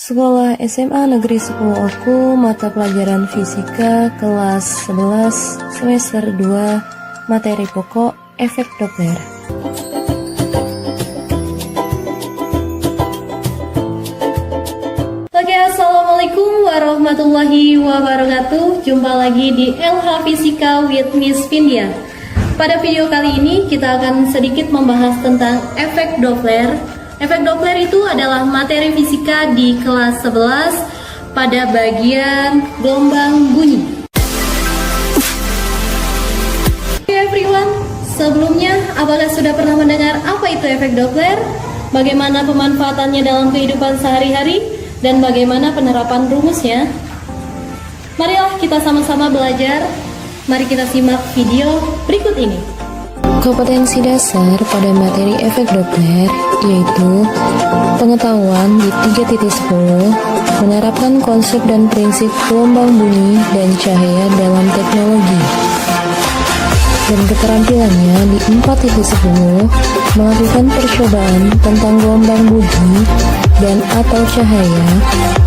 Sekolah SMA Negeri 10 Oku, mata pelajaran Fisika, kelas 11, semester 2, materi pokok, efek Doppler. Oke, assalamualaikum warahmatullahi wabarakatuh. Jumpa lagi di LH Fisika with Miss Vindia. Pada video kali ini kita akan sedikit membahas tentang efek Doppler. Efek Doppler itu adalah materi fisika di kelas 11 pada bagian gelombang bunyi. Oke everyone, sebelumnya apakah sudah pernah mendengar apa itu efek Doppler? Bagaimana pemanfaatannya dalam kehidupan sehari-hari? Dan bagaimana penerapan rumusnya? Marilah kita sama-sama belajar. Mari kita simak video berikut ini. Kompetensi dasar pada materi efek Doppler yaitu pengetahuan di 3.10, menerapkan konsep dan prinsip gelombang bunyi dan cahaya dalam teknologi. Dan keterampilannya di 4.10, melakukan percobaan tentang gelombang bunyi dan atau cahaya.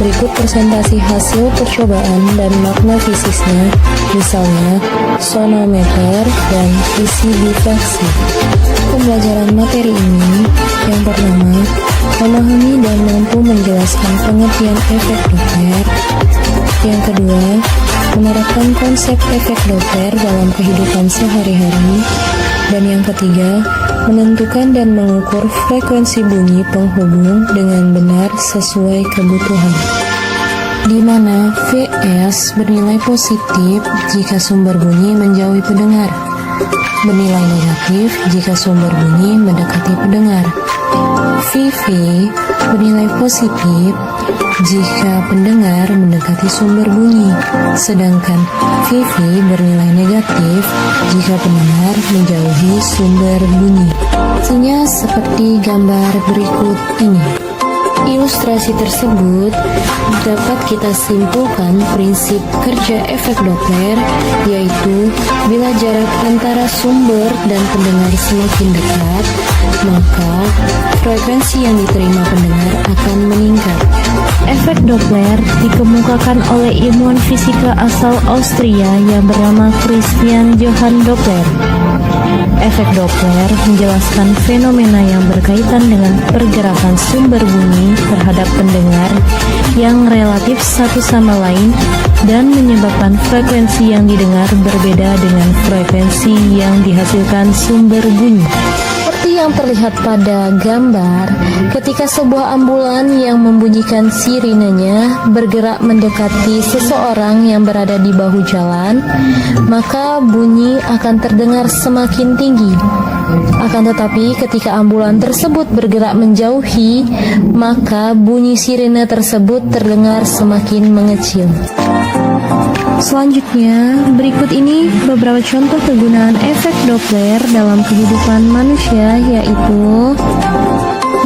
Berikut presentasi hasil percobaan dan makna fisiknya, misalnya sonometer dan isi difraksi. Pembelajaran materi ini yang pertama, memahami dan mampu menjelaskan pengertian efek Doppler. Yang kedua, menerapkan konsep efek Doppler dalam kehidupan sehari-hari. Dan yang ketiga, menentukan dan mengukur frekuensi bunyi penghubung dengan benar sesuai kebutuhan, di mana Vs bernilai positif jika sumber bunyi menjauhi pendengar, bernilai negatif jika sumber bunyi mendekati pendengar. Vv bernilai positif jika pendengar mendekati sumber bunyi, sedangkan Vv bernilai negatif jika pendengar menjauhi sumber bunyi. Hasilnya seperti gambar berikut ini. Ilustrasi tersebut dapat kita simpulkan prinsip kerja efek Doppler, yaitu bila jarak antara sumber dan pendengar semakin dekat, maka frekuensi yang diterima pendengar akan meningkat. Efek Doppler dikemukakan oleh ilmuwan fisika asal Austria yang bernama Christian Johann Doppler. Efek Doppler menjelaskan fenomena yang berkaitan dengan pergerakan sumber bunyi terhadap pendengar yang relatif satu sama lain dan menyebabkan frekuensi yang didengar berbeda dengan frekuensi yang dihasilkan sumber bunyi. Seperti yang terlihat pada gambar, ketika sebuah ambulan yang membunyikan sirinenya bergerak mendekati seseorang yang berada di bahu jalan, maka bunyi akan terdengar semakin tinggi. Akan tetapi ketika ambulan tersebut bergerak menjauhi, maka bunyi sirine tersebut terdengar semakin mengecil. Selanjutnya, berikut ini beberapa contoh kegunaan efek Doppler dalam kehidupan manusia, yaitu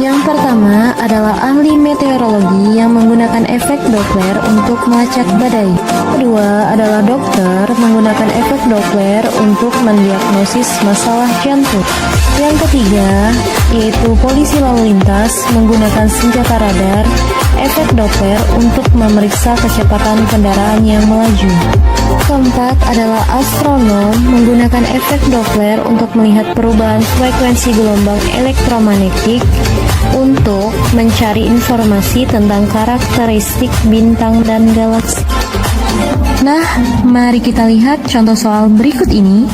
yang pertama adalah ahli meteorologi yang menggunakan efek Doppler untuk melacak badai. Kedua adalah dokter menggunakan efek Doppler untuk mendiagnosis masalah jantung. Yang ketiga yaitu polisi lalu lintas menggunakan senjata radar efek Doppler untuk memeriksa kecepatan kendaraan yang melaju. Keempat adalah astronom menggunakan efek Doppler untuk melihat perubahan frekuensi gelombang elektromagnetik untuk mencari informasi tentang karakteristik bintang dan galaksi. Nah, mari kita lihat contoh soal berikut ini.